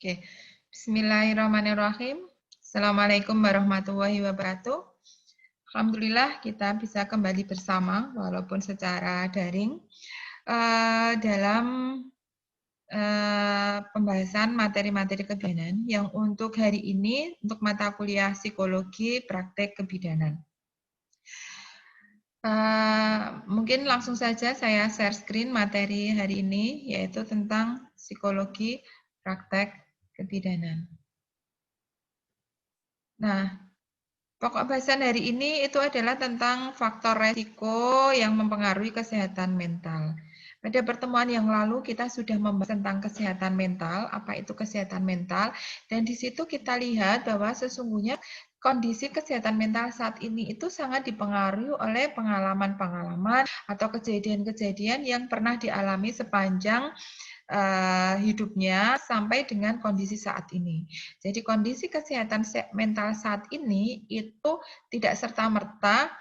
Oke, Bismillahirrahmanirrahim. Assalamualaikum warahmatullahi wabarakatuh. Alhamdulillah kita bisa kembali bersama walaupun secara daring dalam pembahasan materi-materi kebidanan yang untuk hari ini untuk mata kuliah psikologi praktek kebidanan. Mungkin langsung saja saya share screen materi hari ini yaitu tentang psikologi praktek kebidanan. Nah, pokok bahasan hari ini itu adalah tentang faktor resiko yang mempengaruhi kesehatan mental. Pada pertemuan yang lalu kita sudah membahas tentang kesehatan mental, apa itu kesehatan mental, dan di situ kita lihat bahwa sesungguhnya kondisi kesehatan mental saat ini itu sangat dipengaruhi oleh pengalaman-pengalaman atau kejadian-kejadian yang pernah dialami sepanjang hidupnya sampai dengan kondisi saat ini. Jadi kondisi kesehatan mental saat ini itu tidak serta-merta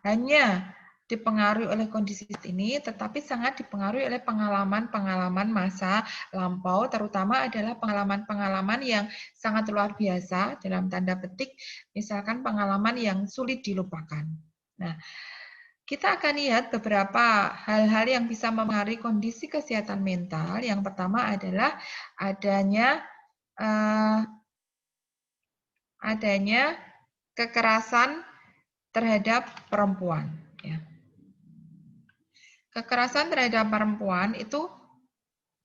hanya dipengaruhi oleh kondisi saat ini, tetapi sangat dipengaruhi oleh pengalaman-pengalaman masa lampau, terutama adalah pengalaman-pengalaman yang sangat luar biasa, dalam tanda petik, misalkan pengalaman yang sulit dilupakan. Nah, kita akan lihat beberapa hal-hal yang bisa mempengaruhi kondisi kesehatan mental. Yang pertama adalah adanya kekerasan terhadap perempuan. Ya. Kekerasan terhadap perempuan itu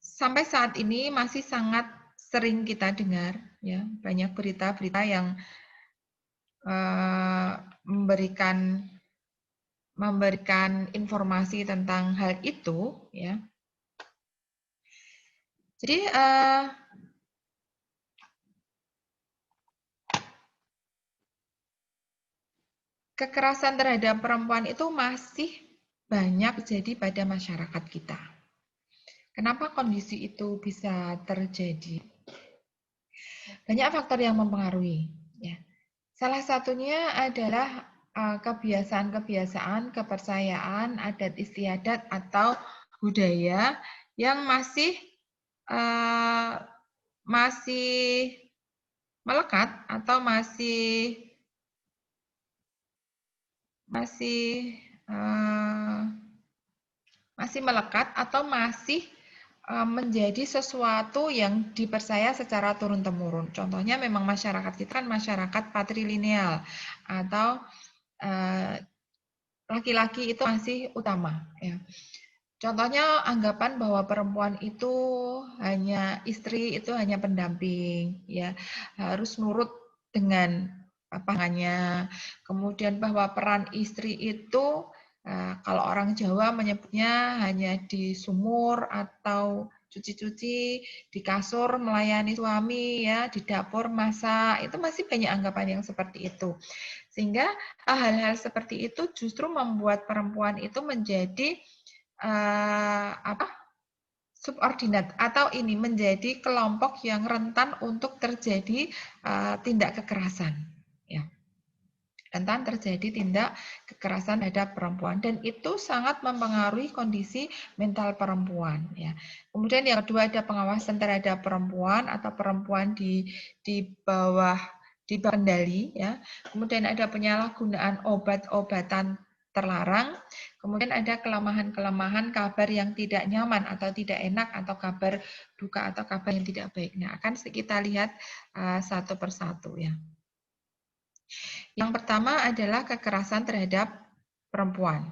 sampai saat ini masih sangat sering kita dengar. Ya, banyak berita-berita yang memberikan informasi tentang hal itu, ya. Jadi kekerasan terhadap perempuan itu masih banyak terjadi pada masyarakat kita. Kenapa kondisi itu bisa terjadi? Banyak faktor yang mempengaruhi. Ya. Salah satunya adalah kebiasaan-kebiasaan, kepercayaan, adat istiadat atau budaya yang masih melekat atau masih melekat atau masih menjadi sesuatu yang dipercaya secara turun-temurun. Contohnya memang masyarakat kita kan masyarakat patrilineal atau laki-laki itu masih utama. Ya. Contohnya anggapan bahwa perempuan itu hanya istri, itu hanya pendamping, ya harus nurut dengan pasangannya. Kemudian bahwa peran istri itu kalau orang Jawa menyebutnya hanya di sumur atau cuci-cuci, di kasur melayani suami, ya di dapur masak, itu masih banyak anggapan yang seperti itu. Sehingga hal-hal seperti itu justru membuat perempuan itu menjadi subordinat atau ini menjadi kelompok yang rentan untuk terjadi tindak kekerasan. Ya. Rentan terjadi tindak kekerasan terhadap perempuan dan itu sangat mempengaruhi kondisi mental perempuan. Ya. Kemudian yang kedua ada pengawasan terhadap perempuan atau perempuan di bawah kendali. Ya. Kemudian ada penyalahgunaan obat-obatan terlarang. Kemudian ada kelemahan-kelemahan kabar yang tidak nyaman atau tidak enak atau kabar duka atau kabar yang tidak baik. Nah, akan kita lihat satu persatu ya. Yang pertama adalah kekerasan terhadap perempuan.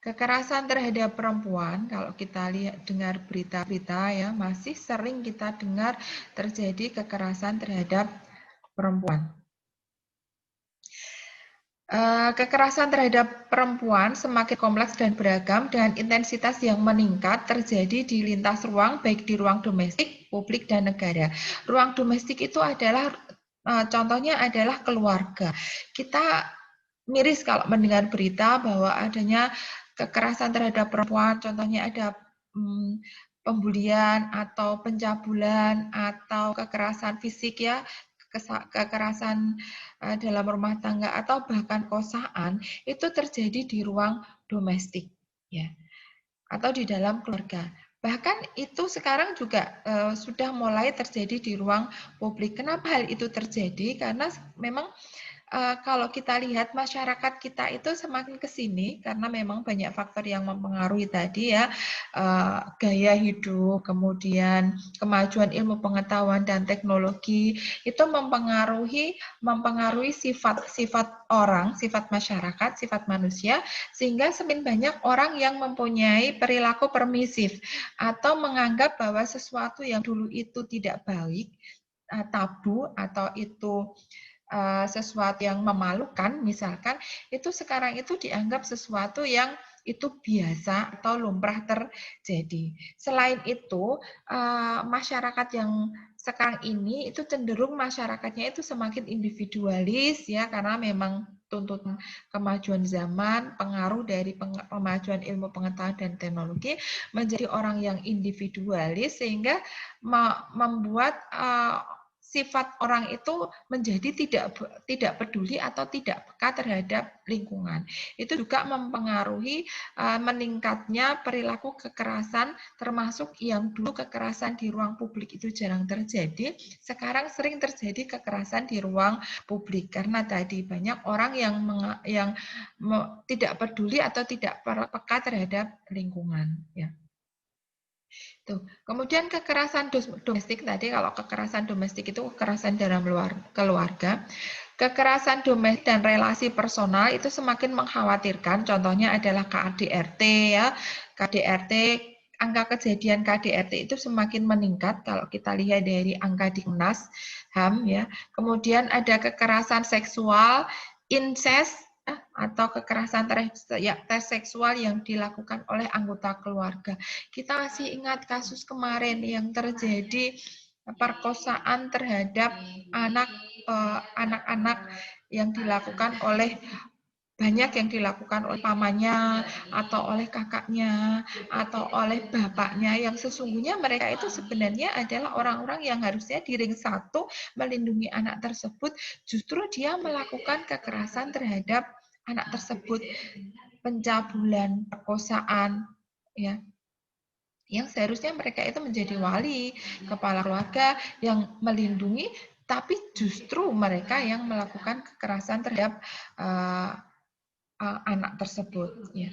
Kekerasan terhadap perempuan, kalau kita lihat dengar berita-berita ya, masih sering kita dengar terjadi kekerasan terhadap perempuan. Kekerasan terhadap perempuan semakin kompleks dan beragam dengan intensitas yang meningkat terjadi di lintas ruang, baik di ruang domestik, publik, dan negara. Ruang domestik itu adalah, contohnya adalah keluarga. Kita miris kalau mendengar berita bahwa adanya kekerasan terhadap perempuan, contohnya ada pembulian atau pencabulan atau kekerasan fisik ya, kekerasan dalam rumah tangga atau bahkan kosaan itu terjadi di ruang domestik ya. atau di dalam keluarga. Bahkan itu sekarang juga sudah mulai terjadi di ruang publik. Kenapa hal itu terjadi? Karena memang kalau kita lihat masyarakat kita itu semakin ke sini karena memang banyak faktor yang mempengaruhi tadi ya, gaya hidup, kemudian kemajuan ilmu pengetahuan dan teknologi itu mempengaruhi sifat orang, sifat masyarakat, sifat manusia, sehingga semakin banyak orang yang mempunyai perilaku permisif atau menganggap bahwa sesuatu yang dulu itu tidak baik, tabu atau itu sesuatu yang memalukan, misalkan itu sekarang itu dianggap sesuatu yang itu biasa atau lumrah terjadi. Selain itu, masyarakat yang sekarang ini itu cenderung masyarakatnya itu semakin individualis ya, karena memang tuntutan kemajuan zaman, pengaruh dari kemajuan ilmu pengetahuan dan teknologi menjadi orang yang individualis sehingga membuat sifat orang itu menjadi tidak peduli atau tidak peka terhadap lingkungan. Itu juga mempengaruhi meningkatnya perilaku kekerasan, termasuk yang dulu kekerasan di ruang publik itu jarang terjadi, sekarang sering terjadi kekerasan di ruang publik karena tadi banyak orang yang tidak peduli atau tidak peka terhadap lingkungan. Ya. Tuh. Kemudian kekerasan domestik tadi, kalau kekerasan domestik itu kekerasan dalam keluarga. Kekerasan domestik dan relasi personal itu semakin mengkhawatirkan. Contohnya adalah KDRT ya. KDRT, angka kejadian KDRT itu semakin meningkat kalau kita lihat dari angka di Komnas HAM ya. Kemudian ada kekerasan seksual, incest atau kekerasan seksual yang dilakukan oleh anggota keluarga. Kita masih ingat kasus kemarin yang terjadi perkosaan terhadap anak-anak yang dilakukan oleh banyak yang dilakukan oleh pamannya atau oleh kakaknya atau oleh bapaknya yang sesungguhnya mereka itu sebenarnya adalah orang-orang yang harusnya di ring satu melindungi anak tersebut, justru dia melakukan kekerasan terhadap anak tersebut, pencabulan, perkosaan, ya. Yang seharusnya mereka itu menjadi wali, kepala keluarga yang melindungi, tapi justru mereka yang melakukan kekerasan terhadap anak tersebut. Ya.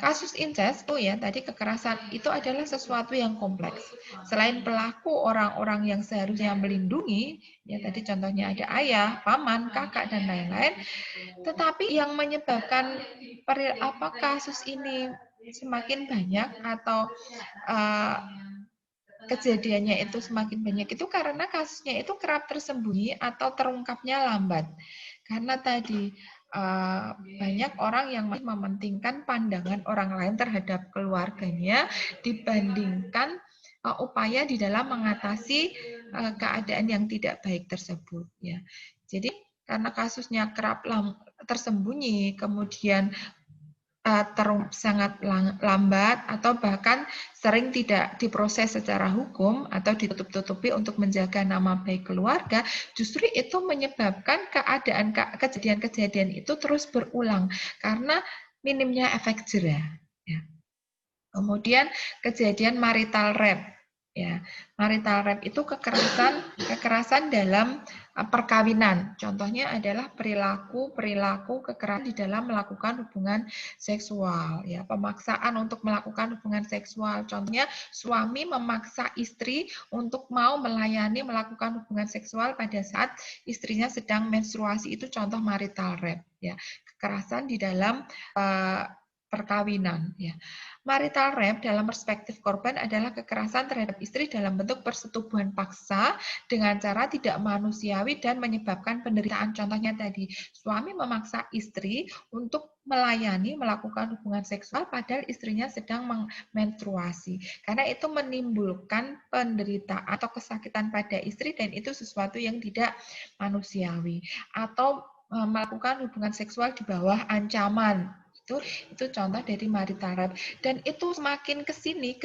Kasus incest, ya tadi kekerasan itu adalah sesuatu yang kompleks. Selain pelaku orang-orang yang seharusnya melindungi, ya tadi contohnya ada ayah, paman, kakak dan lain-lain, tetapi yang menyebabkan kasus ini semakin banyak atau kejadiannya itu semakin banyak itu karena kasusnya itu kerap tersembunyi atau terungkapnya lambat. Karena tadi banyak orang yang masih mementingkan pandangan orang lain terhadap keluarganya dibandingkan upaya di dalam mengatasi keadaan yang tidak baik tersebut. Ya. Jadi karena kasusnya kerap tersembunyi, kemudian sangat lambat atau bahkan sering tidak diproses secara hukum atau ditutup-tutupi untuk menjaga nama baik keluarga, justru itu menyebabkan kejadian-kejadian itu terus berulang karena minimnya efek jera. Ya. Kemudian kejadian marital rape. Ya, marital rape itu kekerasan dalam perkawinan. Contohnya adalah perilaku kekerasan di dalam melakukan hubungan seksual. Ya, pemaksaan untuk melakukan hubungan seksual. Contohnya suami memaksa istri untuk mau melakukan hubungan seksual pada saat istrinya sedang menstruasi. Itu contoh marital rape. Ya, kekerasan di dalam perkawinan. Ya. Marital rape dalam perspektif korban adalah kekerasan terhadap istri dalam bentuk persetubuhan paksa dengan cara tidak manusiawi dan menyebabkan penderitaan. Contohnya tadi, suami memaksa istri untuk melakukan hubungan seksual padahal istrinya sedang menstruasi. Karena itu menimbulkan penderitaan atau kesakitan pada istri dan itu sesuatu yang tidak manusiawi. Atau melakukan hubungan seksual di bawah ancaman. itu contoh dari marital rape. Dan itu semakin ke sini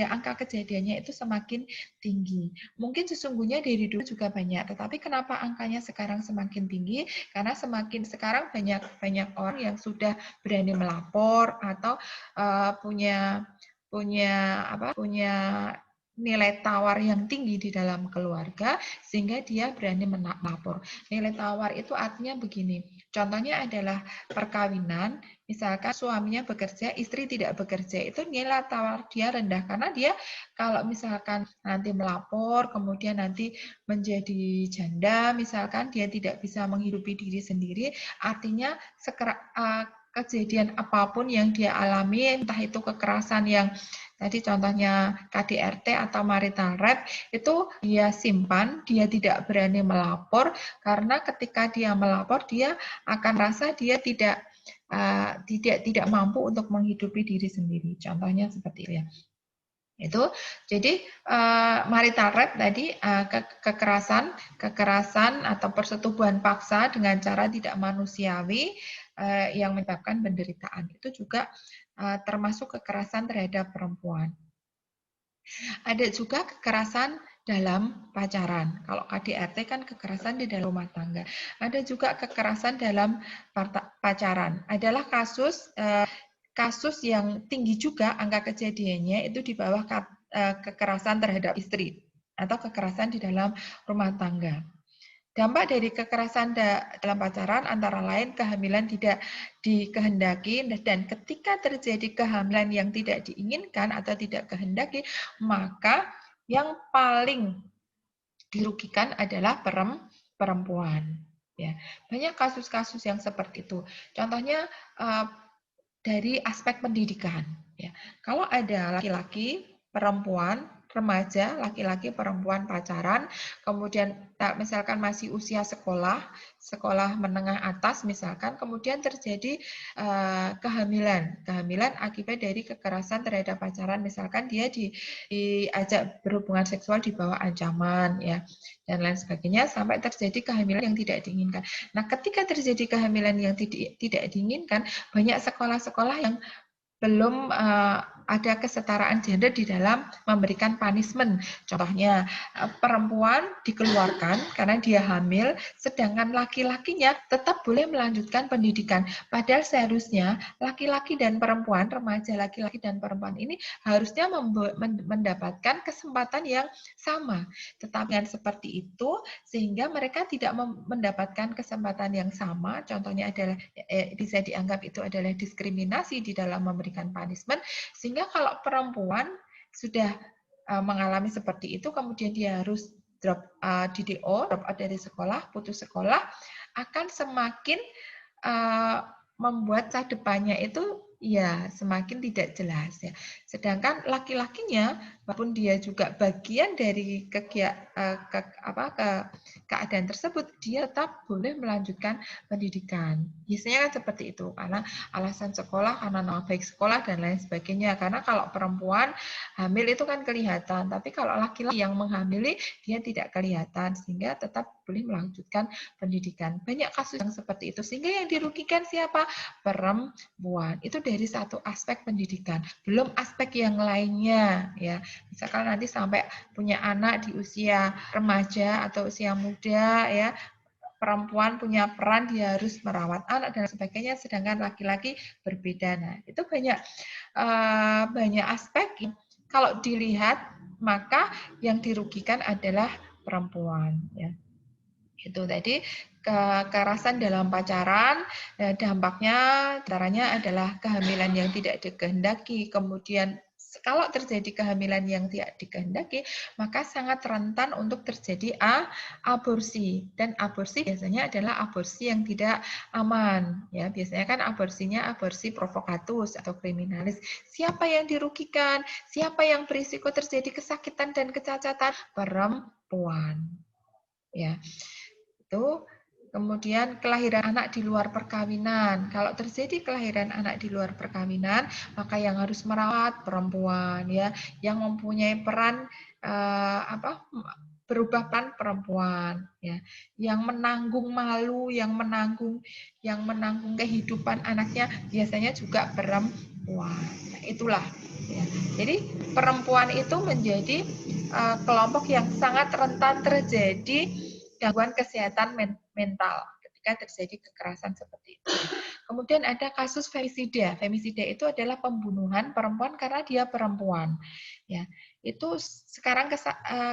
angka kejadiannya itu semakin tinggi. Mungkin sesungguhnya dari dulu juga banyak, tetapi kenapa angkanya sekarang semakin tinggi? Karena semakin sekarang banyak orang yang sudah berani melapor atau punya nilai tawar yang tinggi di dalam keluarga sehingga dia berani melapor. Nilai tawar itu artinya begini. Contohnya adalah perkawinan, misalkan suaminya bekerja, istri tidak bekerja, itu nilai tawar dia rendah karena dia kalau misalkan nanti melapor, kemudian nanti menjadi janda, misalkan dia tidak bisa menghidupi diri sendiri, artinya kejadian apapun yang dia alami, entah itu kekerasan yang tadi contohnya KDRT atau marital rape, itu dia simpan, dia tidak berani melapor, karena ketika dia melapor, dia akan rasa dia tidak mampu untuk menghidupi diri sendiri. Contohnya seperti itu ya. Itu jadi marital rape tadi kekerasan atau persetubuhan paksa dengan cara tidak manusiawi yang menyebabkan penderitaan, itu juga termasuk kekerasan terhadap perempuan. Ada juga kekerasan dalam pacaran. Kalau KDRT kan kekerasan di dalam rumah tangga. Ada juga kekerasan dalam pacaran. Adalah kasus yang tinggi juga angka kejadiannya itu di bawah kekerasan terhadap istri atau kekerasan di dalam rumah tangga. Dampak dari kekerasan dalam pacaran antara lain kehamilan tidak dikehendaki, dan ketika terjadi kehamilan yang tidak diinginkan atau tidak kehendaki, maka yang paling dirugikan adalah perempuan. Ya, banyak kasus-kasus yang seperti itu. Contohnya dari aspek pendidikan. Ya, kalau ada laki-laki, perempuan, remaja, laki-laki, perempuan pacaran, kemudian misalkan masih usia sekolah menengah atas misalkan, kemudian terjadi kehamilan akibat dari kekerasan terhadap pacaran, misalkan dia diajak berhubungan seksual di bawah ancaman ya dan lain sebagainya sampai terjadi kehamilan yang tidak diinginkan. Nah, ketika terjadi kehamilan yang tidak diinginkan, banyak sekolah-sekolah yang belum ada kesetaraan gender di dalam memberikan punishment. Contohnya, perempuan dikeluarkan karena dia hamil, sedangkan laki-lakinya tetap boleh melanjutkan pendidikan. Padahal seharusnya laki-laki dan perempuan, remaja laki-laki dan perempuan ini harusnya mendapatkan kesempatan yang sama. Tetapi dengan seperti itu, sehingga mereka tidak mendapatkan kesempatan yang sama, contohnya adalah bisa dianggap itu adalah diskriminasi di dalam memberikan punishment, sehingga kalau perempuan sudah mengalami seperti itu, kemudian dia harus drop out dari sekolah, putus sekolah, akan semakin membuat masa depannya itu ya semakin tidak jelas ya. Sedangkan laki-lakinya, walaupun dia juga bagian dari keadaan tersebut, dia tetap boleh melanjutkan pendidikan. Biasanya kan seperti itu, karena alasan sekolah, karena nama baik sekolah dan lain sebagainya. Karena kalau perempuan hamil itu kan kelihatan, tapi kalau laki-laki yang menghamili dia tidak kelihatan, sehingga tetap boleh melanjutkan pendidikan. Banyak kasus yang seperti itu, sehingga yang dirugikan siapa? Perempuan. Itu dari satu aspek pendidikan, belum aspek yang lainnya ya. Misalkan nanti sampai punya anak di usia remaja atau usia muda ya, perempuan punya peran, dia harus merawat anak dan sebagainya, sedangkan laki-laki berbeda. Nah, itu banyak aspek. Kalau dilihat, maka yang dirugikan adalah perempuan ya. Itu tadi kekerasan dalam pacaran, dampaknya caranya adalah kehamilan yang tidak dikehendaki. Kemudian kalau terjadi kehamilan yang tidak dikehendaki, maka sangat rentan untuk terjadi aborsi. Dan aborsi biasanya adalah aborsi yang tidak aman. Ya, biasanya kan aborsinya aborsi provokatus atau kriminalis. Siapa yang dirugikan? Siapa yang berisiko terjadi kesakitan dan kecacatan? Perempuan. Ya. Itu. Kemudian kelahiran anak di luar perkawinan. Kalau terjadi kelahiran anak di luar perkawinan, maka yang harus merawat perempuan ya, yang mempunyai peran berubah peran perempuan, ya, yang menanggung malu, yang menanggung kehidupan anaknya biasanya juga perempuan. Nah, itulah. Ya. Jadi perempuan itu menjadi kelompok yang sangat rentan terjadi gangguan kesehatan mental ketika terjadi kekerasan seperti itu. Kemudian ada kasus femisida. Femisida itu adalah pembunuhan perempuan karena dia perempuan. Ya, itu sekarang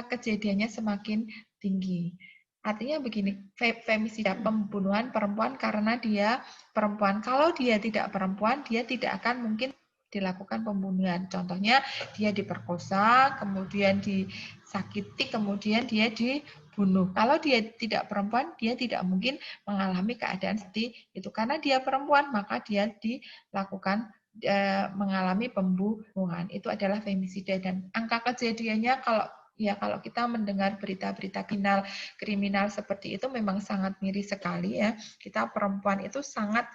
kejadiannya semakin tinggi. Artinya begini, femisida, pembunuhan perempuan karena dia perempuan. Kalau dia tidak perempuan, dia tidak akan mungkin dilakukan pembunuhan. Contohnya dia diperkosa, kemudian disakiti, kemudian dia dibunuh. Kalau dia tidak perempuan, dia tidak mungkin mengalami keadaan seperti itu. Karena dia perempuan, maka dia dilakukan mengalami pembunuhan. Itu adalah femisida, dan angka kejadiannya kalau kita mendengar berita-berita kriminal seperti itu memang sangat miris sekali ya. Kita perempuan itu sangat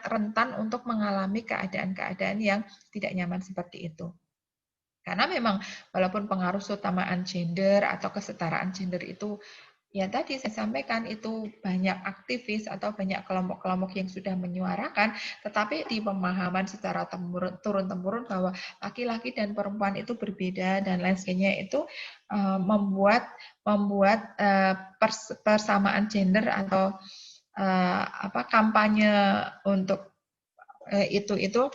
rentan untuk mengalami keadaan-keadaan yang tidak nyaman seperti itu. Karena memang walaupun pengaruh keutamaan gender atau kesetaraan gender itu ya tadi saya sampaikan itu banyak aktivis atau banyak kelompok-kelompok yang sudah menyuarakan, tetapi di pemahaman secara turun-temurun bahwa laki-laki dan perempuan itu berbeda dan lain sebagainya itu membuat persamaan gender atau kampanye untuk itu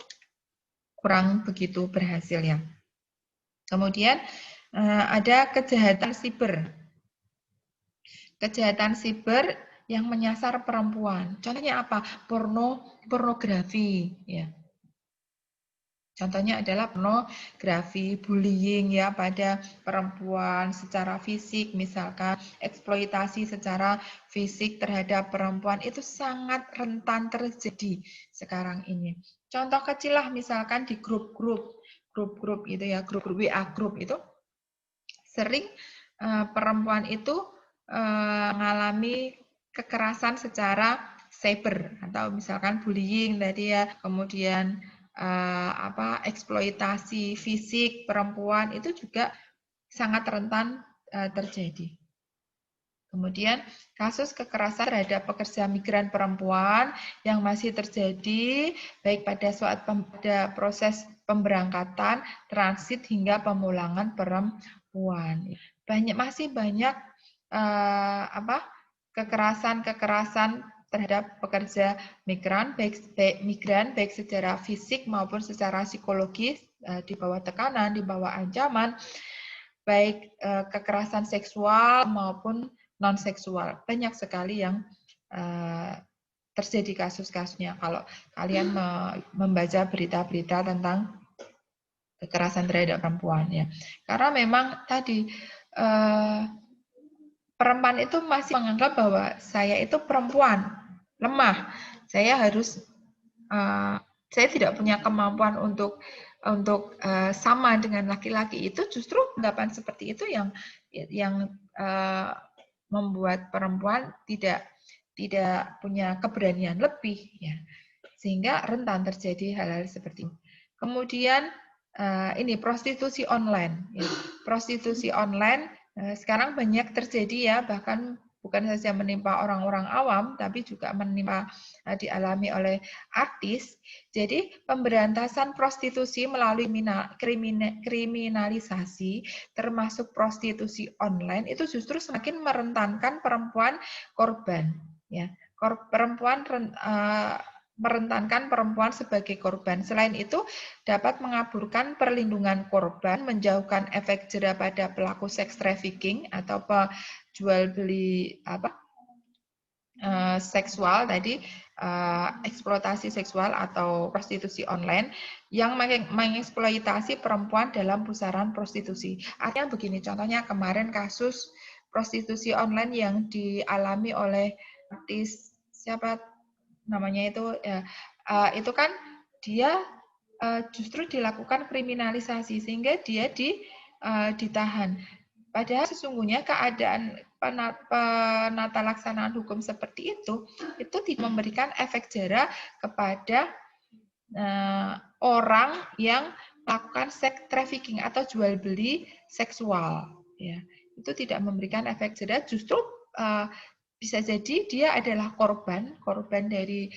kurang begitu berhasil ya. Kemudian ada kejahatan siber. Kejahatan siber yang menyasar perempuan. Contohnya apa? Pornografi ya. Contohnya adalah pornografi, bullying ya pada perempuan secara fisik, misalkan eksploitasi secara fisik terhadap perempuan itu sangat rentan terjadi sekarang ini. Contoh kecil lah misalkan di grup-grup gitu ya, grup WA grup itu sering perempuan itu mengalami kekerasan secara cyber atau misalkan bullying tadi ya, kemudian eksploitasi fisik perempuan itu juga sangat rentan terjadi. Kemudian kasus kekerasan terhadap pekerja migran perempuan yang masih terjadi baik pada proses pemberangkatan, transit hingga pemulangan perempuan. Masih banyak kekerasan terhadap pekerja migran baik secara fisik maupun secara psikologis, di bawah tekanan, di bawah ancaman, baik kekerasan seksual maupun non seksual. Banyak sekali yang terjadi kasus-kasusnya kalau kalian membaca berita-berita tentang kekerasan terhadap perempuan ya. Karena memang tadi perempuan itu masih menganggap bahwa saya itu perempuan, lemah. Saya tidak punya kemampuan untuk sama dengan laki-laki. Itu justru anggapan seperti itu yang membuat perempuan tidak punya keberanian lebih ya. Sehingga rentan terjadi hal-hal seperti itu. Kemudian ini prostitusi online ya. Prostitusi online sekarang banyak terjadi ya, bahkan bukan saja menimpa orang-orang awam, tapi juga dialami oleh artis. Jadi pemberantasan prostitusi melalui kriminalisasi, termasuk prostitusi online, itu justru semakin merentankan perempuan korban. Ya, perempuan merentankan perempuan sebagai korban. Selain itu, dapat mengaburkan perlindungan korban, menjauhkan efek jera pada pelaku seks trafficking atau jual beli seksual tadi, eksploitasi seksual atau prostitusi online yang mengeksploitasi perempuan dalam pusaran prostitusi. Artinya begini, contohnya kemarin kasus prostitusi online yang dialami oleh artis siapa namanya itu kan dia justru dilakukan kriminalisasi sehingga dia ditahan. Padahal sesungguhnya keadaan penata laksanaan hukum seperti itu tidak memberikan efek jera kepada orang yang melakukan seks trafficking atau jual beli seksual. Ya, itu tidak memberikan efek jerah, justru bisa jadi dia adalah korban dari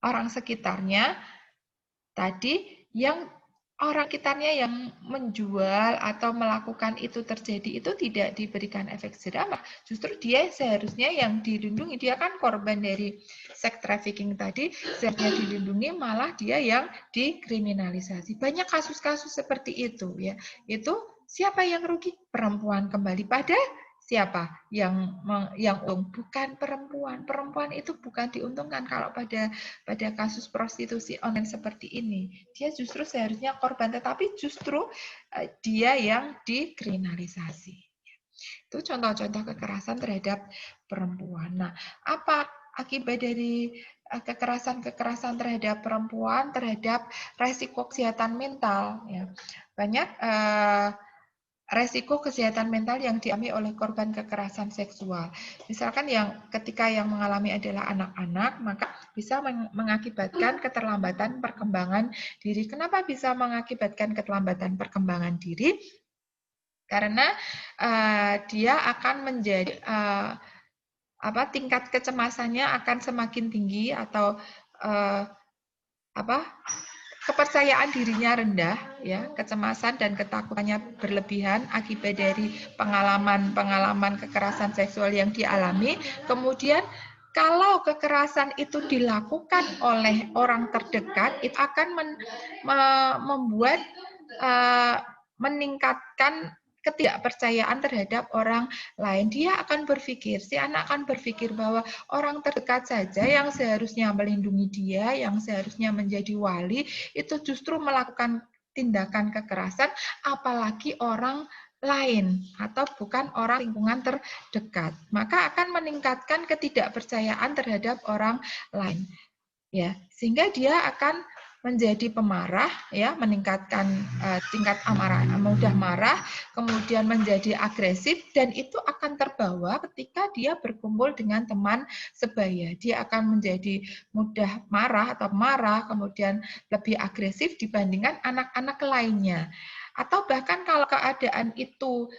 orang sekitarnya tadi, yang orang sekitarnya yang menjual atau melakukan itu terjadi itu tidak diberikan efek jerah, justru dia seharusnya yang dilindungi. Dia kan korban dari sex trafficking tadi, seharusnya dilindungi, malah dia yang dikriminalisasi. Banyak kasus-kasus seperti itu ya. Itu siapa yang rugi? Perempuan kembali pada siapa yang untung? Bukan perempuan. Perempuan itu bukan diuntungkan kalau pada kasus prostitusi online seperti ini. Dia justru seharusnya korban, tetapi justru dia yang dikriminalisasi. Itu contoh-contoh kekerasan terhadap perempuan. Nah, apa akibat dari kekerasan terhadap perempuan, terhadap resiko kesehatan mental? Ya. Banyak resiko kesehatan mental yang dialami oleh korban kekerasan seksual. Misalkan ketika yang mengalami adalah anak-anak, maka bisa mengakibatkan keterlambatan perkembangan diri. Kenapa bisa mengakibatkan keterlambatan perkembangan diri? Karena dia akan menjadi tingkat kecemasannya akan semakin tinggi, atau kepercayaan dirinya rendah, ya, kecemasan dan ketakutannya berlebihan akibat dari pengalaman kekerasan seksual yang dialami. Kemudian kalau kekerasan itu dilakukan oleh orang terdekat, itu akan membuat meningkatkan ketidakpercayaan terhadap orang lain. Dia akan berpikir, si anak akan berpikir bahwa orang terdekat saja yang seharusnya melindungi dia, yang seharusnya menjadi wali, itu justru melakukan tindakan kekerasan, apalagi orang lain atau bukan orang lingkungan terdekat. Maka akan meningkatkan ketidakpercayaan terhadap orang lain. Ya, sehingga dia akan menjadi pemarah, ya, meningkatkan tingkat amarah, mudah marah, kemudian menjadi agresif, dan itu akan terbawa ketika dia berkumpul dengan teman sebaya. Dia akan menjadi mudah marah atau marah, kemudian lebih agresif dibandingkan anak-anak lainnya. Atau bahkan kalau keadaan itu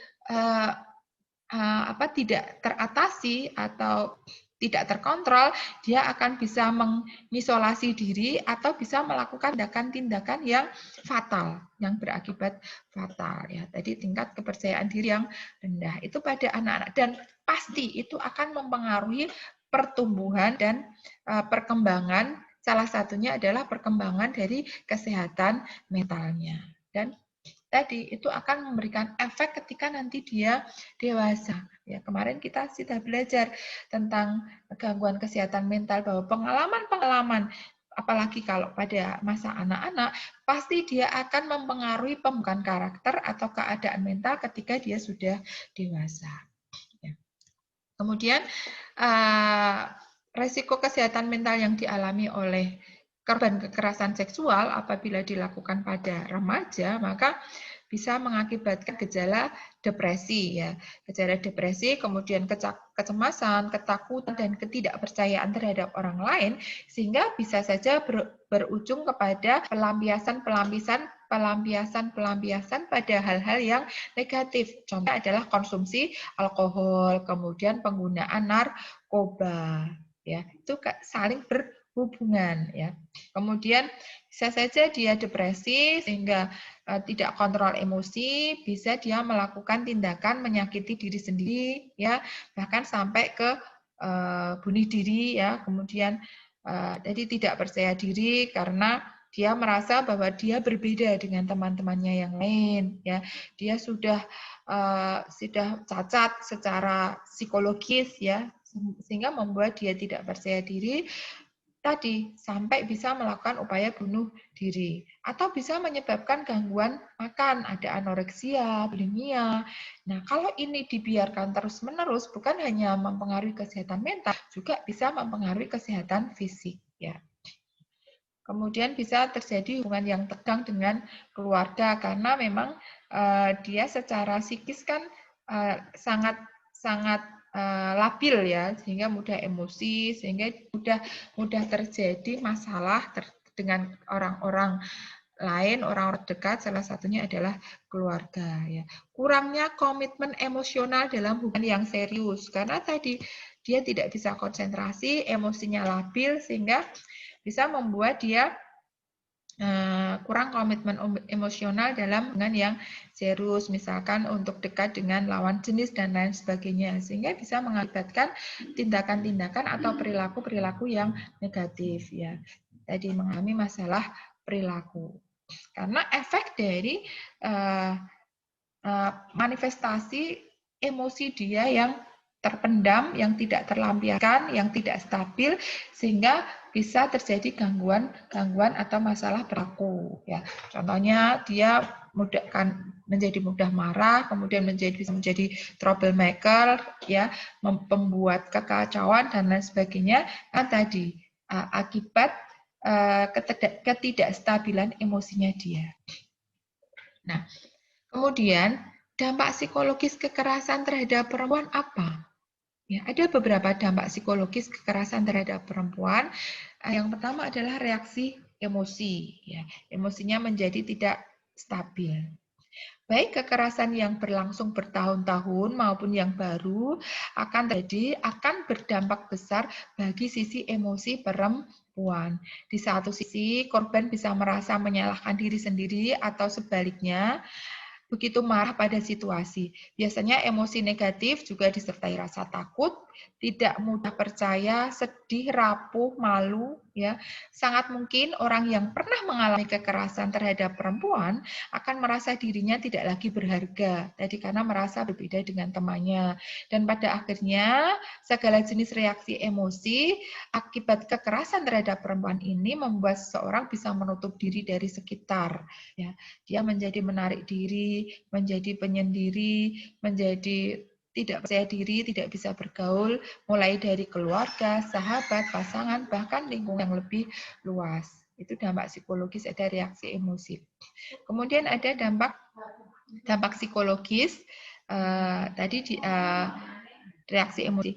tidak teratasi atau tidak terkontrol, dia akan bisa mengisolasi diri atau bisa melakukan tindakan-tindakan yang fatal, yang berakibat fatal. Ya, tadi tingkat kepercayaan diri yang rendah itu pada anak-anak, dan pasti itu akan mempengaruhi pertumbuhan dan perkembangan. Salah satunya adalah perkembangan dari kesehatan mentalnya. Dan tadi itu akan memberikan efek ketika nanti dia dewasa. Ya, kemarin kita sudah belajar tentang gangguan kesehatan mental, bahwa pengalaman-pengalaman, apalagi kalau pada masa anak-anak, pasti dia akan mempengaruhi pembentukan karakter atau keadaan mental ketika dia sudah dewasa. Ya. Kemudian resiko kesehatan mental yang dialami oleh korban kekerasan seksual apabila dilakukan pada remaja, maka bisa mengakibatkan gejala depresi, ya, gejala depresi, kemudian kecemasan, ketakutan, dan ketidakpercayaan terhadap orang lain, sehingga bisa saja berujung kepada pelampiasan pada hal-hal yang negatif. Contohnya adalah konsumsi alkohol, kemudian penggunaan narkoba, ya, itu saling berhubungan, ya. Kemudian bisa saja dia depresi sehingga tidak kontrol emosi, bisa dia melakukan tindakan menyakiti diri sendiri, ya, bahkan sampai ke bunuh diri, ya. Kemudian jadi tidak percaya diri karena dia merasa bahwa dia berbeda dengan teman-temannya yang lain, ya. Dia sudah cacat secara psikologis, ya, sehingga membuat dia tidak percaya diri tadi, sampai bisa melakukan upaya bunuh diri, atau bisa menyebabkan gangguan makan, ada anoreksia, bulimia. Nah, kalau ini dibiarkan terus-menerus, bukan hanya mempengaruhi kesehatan mental, juga bisa mempengaruhi kesehatan fisik, ya. Kemudian bisa terjadi hubungan yang tegang dengan keluarga, karena memang dia secara psikis kan sangat labil, ya, sehingga mudah emosi, sehingga mudah terjadi masalah dengan orang-orang lain, orang terdekat, salah satunya adalah keluarga. Ya. Kurangnya komitmen emosional dalam hubungan yang serius, karena tadi dia tidak bisa konsentrasi, emosinya labil, sehingga bisa membuat dia kurang komitmen emosional dalam hubungan yang serius, misalkan untuk dekat dengan lawan jenis dan lain sebagainya, sehingga bisa mengakibatkan tindakan-tindakan atau perilaku-perilaku yang negatif. Ya, tadi mengalami masalah perilaku. Karena efek dari manifestasi emosi dia yang terpendam, yang tidak terlampiaskan, yang tidak stabil, sehingga bisa terjadi gangguan atau masalah perilaku. Ya, contohnya dia menjadi mudah marah, kemudian bisa menjadi troublemaker, ya, membuat kekacauan dan lain sebagainya. Kan tadi akibat ketidakstabilan emosinya dia. Nah, kemudian dampak psikologis kekerasan terhadap perempuan apa? Ya, ada beberapa dampak psikologis kekerasan terhadap perempuan. Yang pertama adalah reaksi emosi. Ya, emosinya menjadi tidak stabil. Baik kekerasan yang berlangsung bertahun-tahun maupun yang baru akan berdampak besar bagi sisi emosi perempuan. Di satu sisi, korban bisa merasa menyalahkan diri sendiri atau sebaliknya, begitu marah pada situasi. Biasanya emosi negatif juga disertai rasa takut, tidak mudah percaya, sedih, rapuh, malu, ya. Sangat mungkin orang yang pernah mengalami kekerasan terhadap perempuan akan merasa dirinya tidak lagi berharga, tadi karena merasa berbeda dengan temannya. Dan pada akhirnya segala jenis reaksi emosi akibat kekerasan terhadap perempuan ini membuat seseorang bisa menutup diri dari sekitar, ya. Dia menjadi menarik diri, menjadi penyendiri, menjadi tidak percaya diri, tidak bisa bergaul, mulai dari keluarga, sahabat, pasangan, bahkan lingkungan yang lebih luas. Itu dampak psikologis, ada reaksi emosi. Kemudian ada dampak psikologis, reaksi emosi.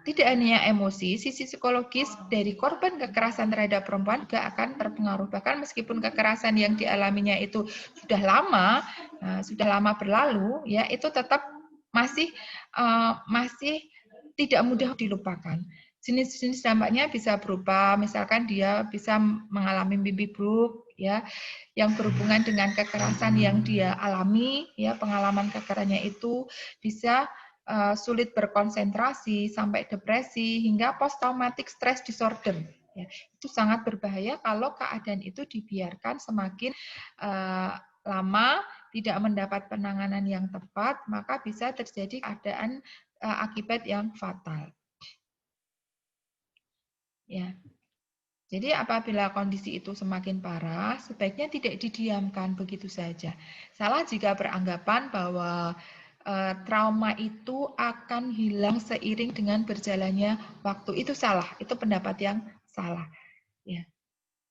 Tidak hanya emosi, sisi psikologis dari korban kekerasan terhadap perempuan juga akan terpengaruh. Bahkan meskipun kekerasan yang dialaminya itu sudah lama berlalu, ya itu tetap masih tidak mudah dilupakan. Jenis-jenis dampaknya bisa berupa, misalkan dia bisa mengalami mimpi buruk, ya, yang berhubungan dengan kekerasan yang dia alami, ya, pengalaman kekerasannya itu bisa sulit berkonsentrasi, sampai depresi, hingga post-traumatic stress disorder. Ya, itu sangat berbahaya kalau keadaan itu dibiarkan semakin lama, tidak mendapat penanganan yang tepat, maka bisa terjadi keadaan akibat yang fatal. Ya. Jadi apabila kondisi itu semakin parah, sebaiknya tidak didiamkan begitu saja. Salah jika beranggapan bahwa trauma itu akan hilang seiring dengan berjalannya waktu. Itu salah, itu pendapat yang salah. Ya.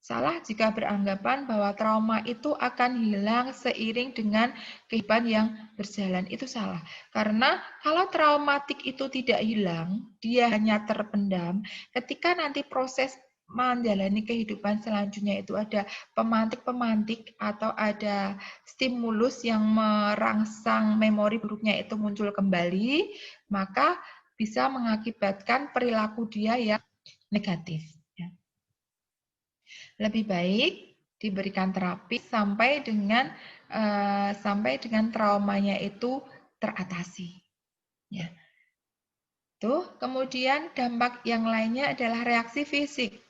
Salah jika beranggapan bahwa trauma itu akan hilang seiring dengan kehidupan yang berjalan. Itu salah. Karena kalau traumatik itu tidak hilang, dia hanya terpendam, ketika nanti proses menjalani kehidupan selanjutnya itu ada pemantik-pemantik atau ada stimulus yang merangsang memori buruknya itu muncul kembali, maka bisa mengakibatkan perilaku dia yang negatif. Lebih baik diberikan terapi sampai dengan traumanya itu teratasi. Ya. Tuh, kemudian dampak yang lainnya adalah reaksi fisik.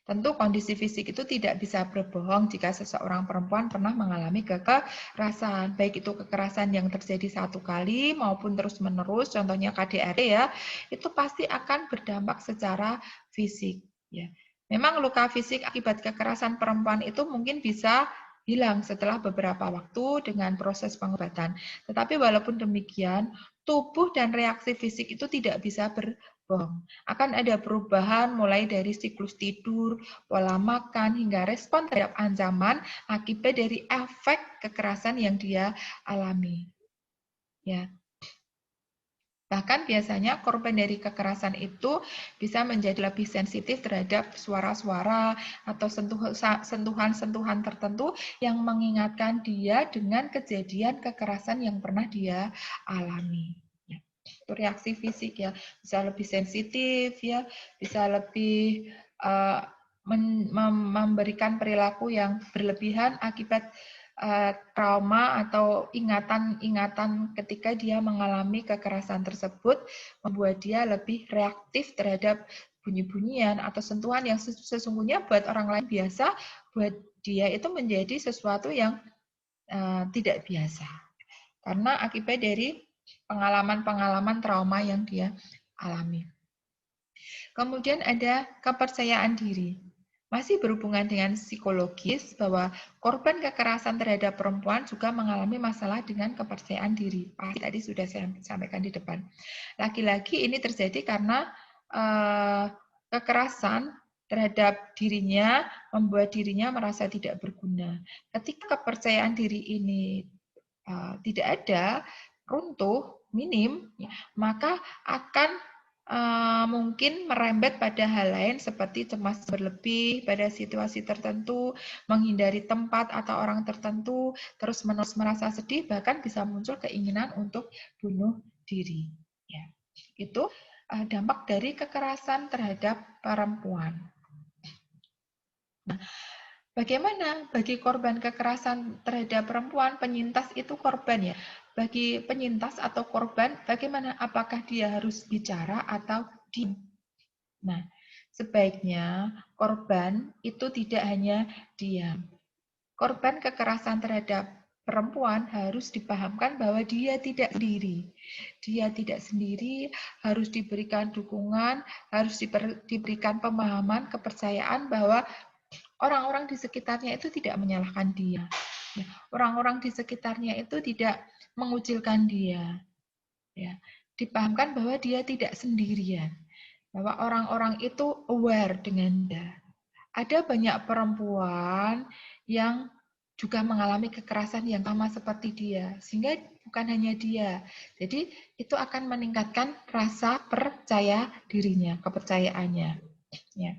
Tentu kondisi fisik itu tidak bisa berbohong jika seseorang perempuan pernah mengalami kekerasan, baik itu kekerasan yang terjadi satu kali maupun terus-menerus, contohnya KDRT ya, itu pasti akan berdampak secara fisik. Ya. Memang luka fisik akibat kekerasan perempuan itu mungkin bisa hilang setelah beberapa waktu dengan proses pengobatan. Tetapi walaupun demikian, tubuh dan reaksi fisik itu tidak bisa berbohong. Akan ada perubahan mulai dari siklus tidur, pola makan, hingga respon terhadap ancaman akibat dari efek kekerasan yang dia alami. Ya. Bahkan biasanya korban dari kekerasan itu bisa menjadi lebih sensitif terhadap suara-suara atau sentuhan-sentuhan tertentu yang mengingatkan dia dengan kejadian kekerasan yang pernah dia alami. Itu reaksi fisik ya, bisa lebih sensitif ya, bisa lebih memberikan perilaku yang berlebihan akibat trauma atau ingatan-ingatan ketika dia mengalami kekerasan tersebut, membuat dia lebih reaktif terhadap bunyi-bunyian atau sentuhan yang sesungguhnya buat orang lain biasa, buat dia itu menjadi sesuatu yang tidak biasa. Karena akibat dari pengalaman-pengalaman trauma yang dia alami. Kemudian ada kepercayaan diri. Masih berhubungan dengan psikologis bahwa korban kekerasan terhadap perempuan juga mengalami masalah dengan kepercayaan diri. Tadi sudah saya sampaikan di depan. Laki-laki ini terjadi karena kekerasan terhadap dirinya membuat dirinya merasa tidak berguna. Ketika kepercayaan diri ini tidak ada, runtuh, minim, maka akan mungkin merembet pada hal lain seperti cemas berlebih pada situasi tertentu, menghindari tempat atau orang tertentu, terus-menerus merasa sedih, bahkan bisa muncul keinginan untuk bunuh diri. Ya. Itu dampak dari kekerasan terhadap perempuan. Nah, bagaimana bagi korban kekerasan terhadap perempuan, penyintas itu korban ya. Bagi penyintas atau korban, bagaimana apakah dia harus bicara atau diam? Nah, sebaiknya korban itu tidak hanya diam. Korban kekerasan terhadap perempuan harus dipahamkan bahwa dia tidak sendiri. Dia tidak sendiri, harus diberikan dukungan, harus diberikan pemahaman, kepercayaan bahwa orang-orang di sekitarnya itu tidak menyalahkan dia. Orang-orang di sekitarnya itu tidak mengucilkan dia. Ya, dipahamkan bahwa dia tidak sendirian. Bahwa orang-orang itu aware dengan dia. Ada banyak perempuan yang juga mengalami kekerasan yang sama seperti dia. Sehingga bukan hanya dia. Jadi itu akan meningkatkan rasa percaya dirinya, kepercayaannya. Ya.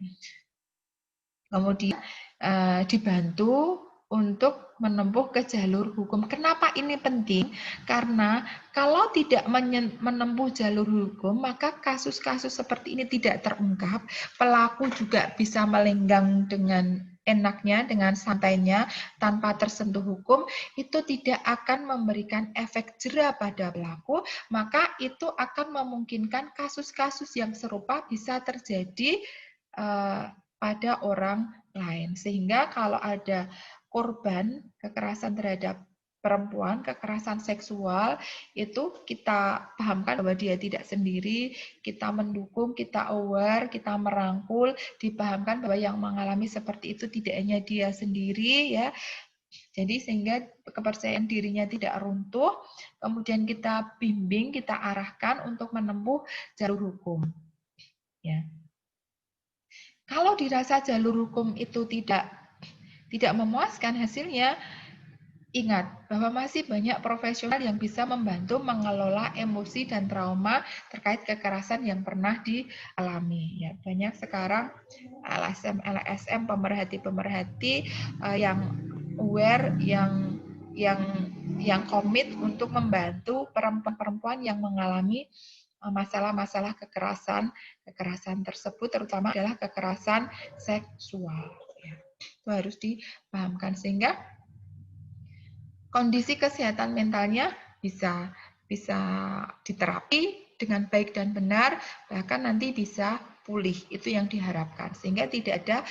Kemudian dibantu untuk menempuh ke jalur hukum. Kenapa ini penting? Karena kalau tidak menempuh jalur hukum, maka kasus-kasus seperti ini tidak terungkap. Pelaku juga bisa melenggang dengan enaknya, dengan santainya, tanpa tersentuh hukum, itu tidak akan memberikan efek jera pada pelaku, maka itu akan memungkinkan kasus-kasus yang serupa bisa terjadi pada orang lain. Sehingga kalau ada korban kekerasan terhadap perempuan, kekerasan seksual, itu kita pahamkan bahwa dia tidak sendiri, kita mendukung, kita aware, kita merangkul, dipahamkan bahwa yang mengalami seperti itu tidak hanya dia sendiri, ya. Jadi sehingga kepercayaan dirinya tidak runtuh, kemudian kita bimbing, kita arahkan untuk menempuh jalur hukum. Ya. Kalau dirasa jalur hukum itu tidak memuaskan hasilnya, ingat bahwa masih banyak profesional yang bisa membantu mengelola emosi dan trauma terkait kekerasan yang pernah dialami. Ya, banyak sekarang LSM, pemerhati-pemerhati yang aware, yang komit untuk membantu perempuan-perempuan yang mengalami masalah-masalah kekerasan tersebut, terutama adalah kekerasan seksual. Ya, itu harus dipahamkan sehingga kondisi kesehatan mentalnya bisa diterapi dengan baik dan benar, bahkan nanti bisa pulih. Itu yang diharapkan sehingga tidak ada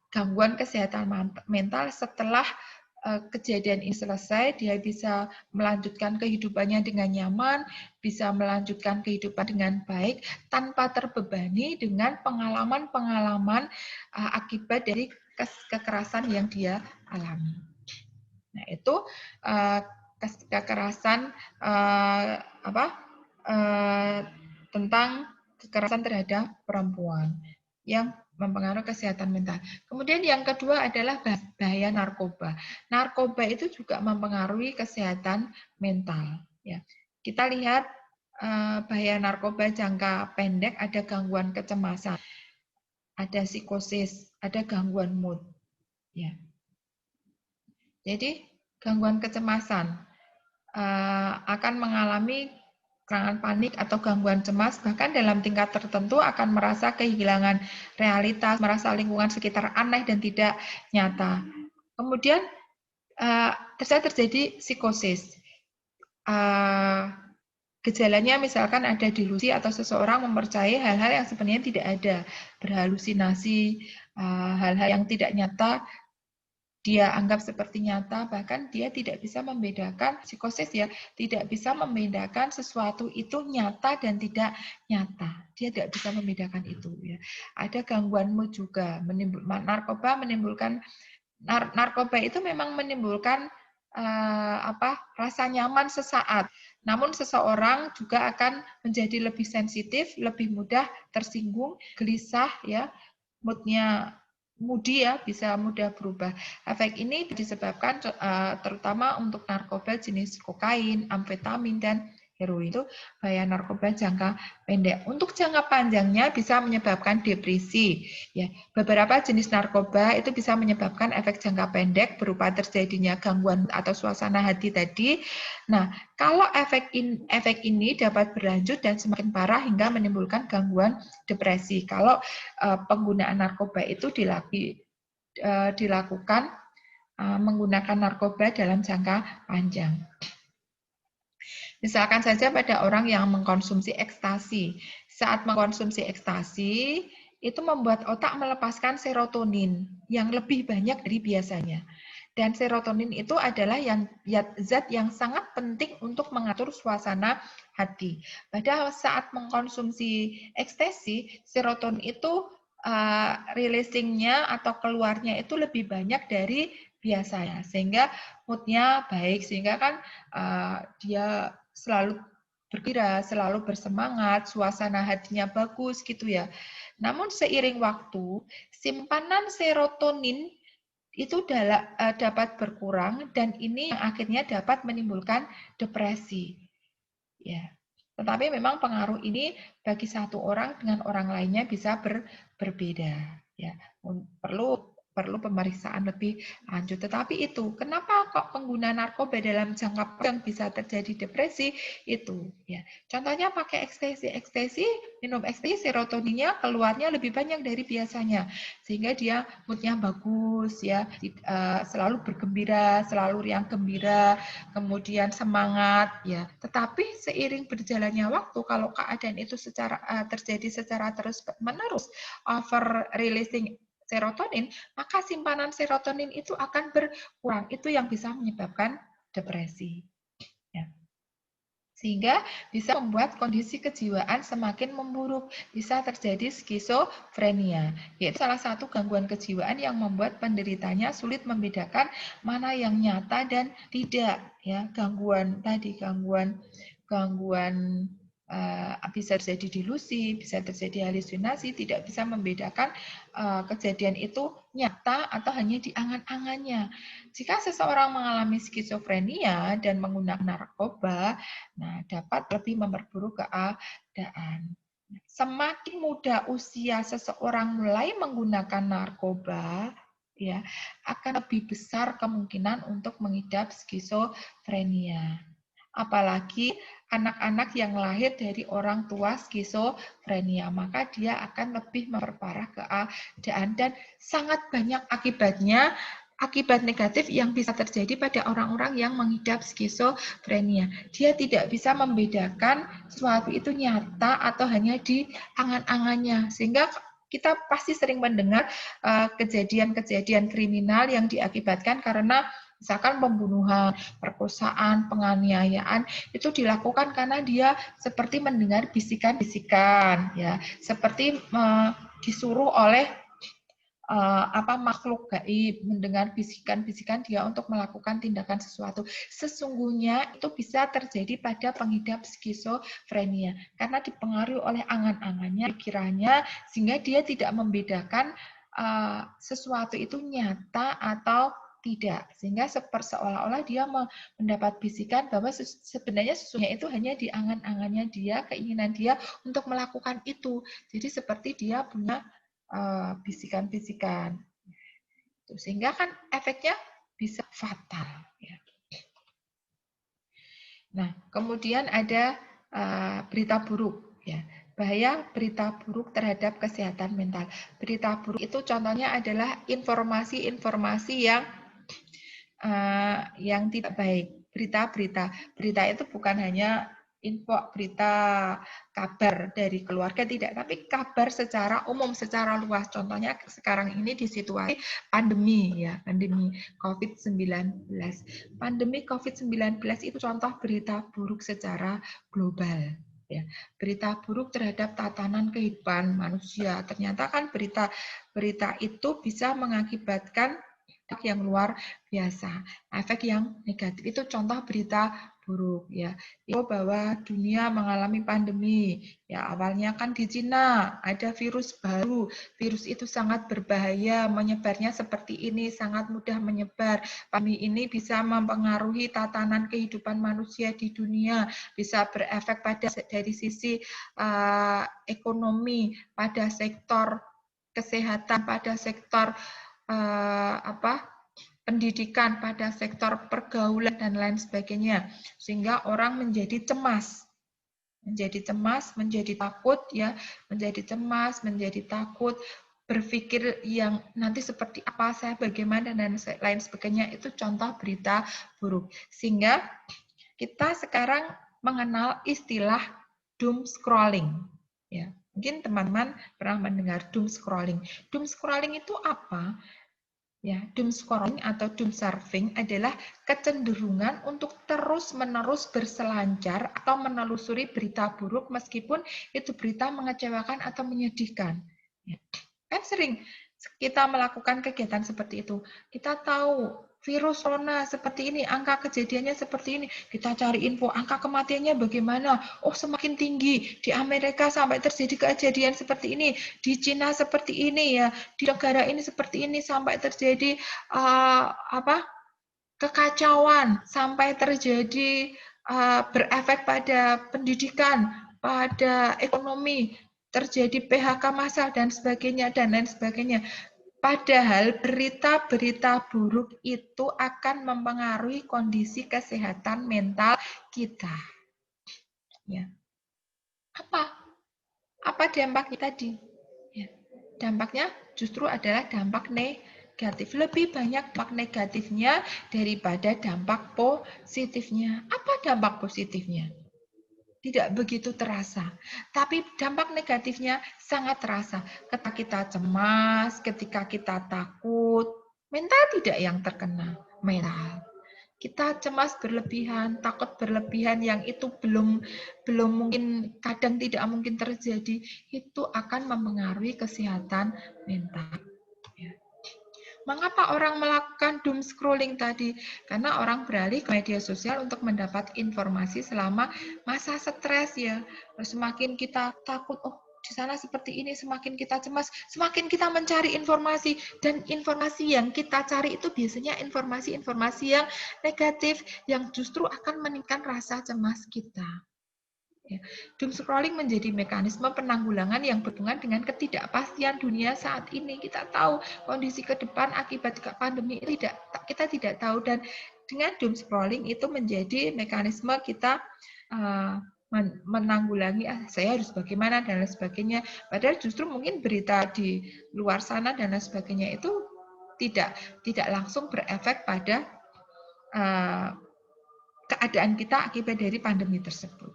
gangguan kesehatan mental setelah kejadian ini selesai, dia bisa melanjutkan kehidupannya dengan nyaman, bisa melanjutkan kehidupan dengan baik, tanpa terbebani dengan pengalaman-pengalaman akibat dari kekerasan yang dia alami. Nah, itu kekerasan tentang kekerasan terhadap perempuan yang mempengaruhi kesehatan mental. Kemudian yang kedua adalah bahaya narkoba. Narkoba itu juga mempengaruhi kesehatan mental. Ya, kita lihat bahaya narkoba jangka pendek ada gangguan kecemasan, ada psikosis, ada gangguan mood. Ya. Jadi gangguan kecemasan akan mengalami serangan panik atau gangguan cemas, bahkan dalam tingkat tertentu akan merasa kehilangan realitas, merasa lingkungan sekitar aneh dan tidak nyata. Kemudian terjadi psikosis. Gejalanya misalkan ada delusi atau seseorang mempercayai hal-hal yang sebenarnya tidak ada, berhalusinasi, hal-hal yang tidak nyata dia anggap seperti nyata, bahkan dia tidak bisa membedakan psikosis ya, tidak bisa membedakan sesuatu itu nyata dan tidak nyata. Dia tidak bisa membedakan itu ya. Ada gangguan mood juga, narkoba itu memang menimbulkan rasa nyaman sesaat. Namun seseorang juga akan menjadi lebih sensitif, lebih mudah tersinggung, gelisah ya, moodnya moody ya, bisa mudah berubah. Efek ini disebabkan terutama untuk narkoba jenis kokain, amfetamin, dan heroin. Itu bahaya narkoba jangka pendek. Untuk jangka panjangnya bisa menyebabkan depresi. Ya, beberapa jenis narkoba itu bisa menyebabkan efek jangka pendek berupa terjadinya gangguan atau suasana hati tadi. Nah, kalau efek ini dapat berlanjut dan semakin parah hingga menimbulkan gangguan depresi. Kalau penggunaan narkoba itu dilakukan menggunakan narkoba dalam jangka panjang. Misalkan saja pada orang yang mengkonsumsi ekstasi. Saat mengkonsumsi ekstasi, itu membuat otak melepaskan serotonin yang lebih banyak dari biasanya. Dan serotonin itu adalah zat yang sangat penting untuk mengatur suasana hati. Padahal saat mengkonsumsi ekstasi, serotonin itu releasingnya atau keluarnya itu lebih banyak dari biasanya, sehingga moodnya baik, sehingga kan dia selalu bergembira, selalu bersemangat, suasana hatinya bagus gitu ya. Namun seiring waktu, simpanan serotonin itu dapat berkurang dan ini yang akhirnya dapat menimbulkan depresi. Ya. Tetapi memang pengaruh ini bagi satu orang dengan orang lainnya bisa berbeda. Ya. Perlu pemeriksaan lebih lanjut. Tetapi itu, kenapa kok pengguna narkoba dalam jangka panjang bisa terjadi depresi? Itu, ya. Contohnya pakai ekstasi, minum ekstasi, serotoninnya keluarnya lebih banyak dari biasanya, sehingga dia moodnya bagus, ya, selalu bergembira, selalu riang gembira, kemudian semangat, ya. Tetapi seiring berjalannya waktu, kalau keadaan itu terjadi secara terus-menerus, over releasing serotonin, maka simpanan serotonin itu akan berkurang. Itu yang bisa menyebabkan depresi. Ya. Sehingga bisa membuat kondisi kejiwaan semakin memburuk. Bisa terjadi skizofrenia, yaitu salah satu gangguan kejiwaan yang membuat penderitanya sulit membedakan mana yang nyata dan tidak. Ya, gangguan bisa terjadi delusi, bisa terjadi halusinasi, tidak bisa membedakan kejadian itu nyata atau hanya di angan-angannya. Jika seseorang mengalami skizofrenia dan menggunakan narkoba, nah dapat lebih memperburuk keadaan. Semakin muda usia seseorang mulai menggunakan narkoba, ya, akan lebih besar kemungkinan untuk mengidap skizofrenia. Apalagi anak-anak yang lahir dari orang tua skizofrenia, maka dia akan lebih memperparah keadaan dan sangat banyak akibat negatif yang bisa terjadi pada orang-orang yang mengidap skizofrenia. Dia tidak bisa membedakan sesuatu itu nyata atau hanya di angan-angannya, sehingga kita pasti sering mendengar kejadian-kejadian kriminal yang diakibatkan karena misalkan pembunuhan, perkosaan, penganiayaan itu dilakukan karena dia seperti mendengar bisikan-bisikan, ya, seperti disuruh oleh makhluk gaib, mendengar bisikan-bisikan dia untuk melakukan tindakan sesuatu. Sesungguhnya itu bisa terjadi pada pengidap skizofrenia karena dipengaruhi oleh angan-angannya, pikirannya, sehingga dia tidak membedakan sesuatu itu nyata atau tidak. Sehingga seolah-olah dia mendapat bisikan bahwa sebenarnya sesungguhnya itu hanya di angan-angannya dia, keinginan dia untuk melakukan itu. Jadi seperti dia punya bisikan-bisikan. Sehingga kan efeknya bisa fatal. Ya. Nah, kemudian ada berita buruk. Ya. Bahaya berita buruk terhadap kesehatan mental. Berita buruk itu contohnya adalah informasi-informasi yang tidak baik. Berita itu bukan hanya info, berita, kabar dari keluarga, tidak, tapi kabar secara umum, secara luas. Contohnya sekarang ini di situasi pandemi, ya, pandemi COVID-19. Pandemi COVID-19 itu contoh berita buruk secara global. Ya, berita buruk terhadap tatanan kehidupan manusia. Ternyata kan berita itu bisa mengakibatkan efek yang luar biasa, efek yang negatif. Itu contoh berita buruk, ya. Itu bahwa dunia mengalami pandemi. Ya, awalnya kan di Cina ada virus baru. Virus itu sangat berbahaya, menyebarnya seperti ini, sangat mudah menyebar. Pandemi ini bisa mempengaruhi tatanan kehidupan manusia di dunia, bisa berefek pada dari sisi ekonomi, pada sektor kesehatan, pada sektor pendidikan, pada sektor pergaulan dan lain sebagainya, sehingga orang menjadi cemas, menjadi takut, ya, menjadi cemas, menjadi takut, berpikir yang nanti seperti apa saya, bagaimana dan lain sebagainya. Itu contoh berita buruk. Sehingga kita sekarang mengenal istilah doom scrolling, ya. Mungkin teman-teman pernah mendengar doom scrolling. Doom scrolling itu apa? Ya, doom scrolling atau doom surfing adalah kecenderungan untuk terus-menerus berselancar atau menelusuri berita buruk meskipun itu berita mengecewakan atau menyedihkan. Ya. Kan sering kita melakukan kegiatan seperti itu. Kita tahu virus corona seperti ini, angka kejadiannya seperti ini. Kita cari info, angka kematiannya bagaimana? Oh, semakin tinggi. Di Amerika sampai terjadi kejadian seperti ini. Di Cina seperti ini, ya. Di negara ini seperti ini sampai terjadi kekacauan, sampai terjadi berefek pada pendidikan, pada ekonomi, terjadi PHK massal dan sebagainya dan lain sebagainya. Padahal berita-berita buruk itu akan mempengaruhi kondisi kesehatan mental kita. Ya. Apa dampaknya tadi? Ya. Dampaknya justru adalah dampak negatif. Lebih banyak dampak negatifnya daripada dampak positifnya. Apa dampak positifnya? Tidak begitu terasa. Tapi dampak negatifnya sangat terasa. Ketika kita cemas, ketika kita takut, mental tidak yang terkena, mental. Kita cemas berlebihan, takut berlebihan yang itu belum mungkin, kadang tidak mungkin terjadi, itu akan mempengaruhi kesehatan mental. Mengapa orang melakukan doom scrolling tadi? Karena orang beralih ke media sosial untuk mendapat informasi selama masa stres, ya. Semakin kita takut, oh di sana seperti ini, semakin kita cemas, semakin kita mencari informasi, dan informasi yang kita cari itu biasanya informasi-informasi yang negatif, yang justru akan meningkatkan rasa cemas kita. Ya. Doom scrolling menjadi mekanisme penanggulangan yang berhubungan dengan ketidakpastian dunia saat ini. Kita tahu kondisi ke depan akibat pandemi kita tidak tahu, dan dengan doom scrolling itu menjadi mekanisme kita menanggulangi saya harus bagaimana dan lain sebagainya. Padahal justru mungkin berita di luar sana dan lain sebagainya itu tidak langsung berefek pada keadaan kita akibat dari pandemi tersebut.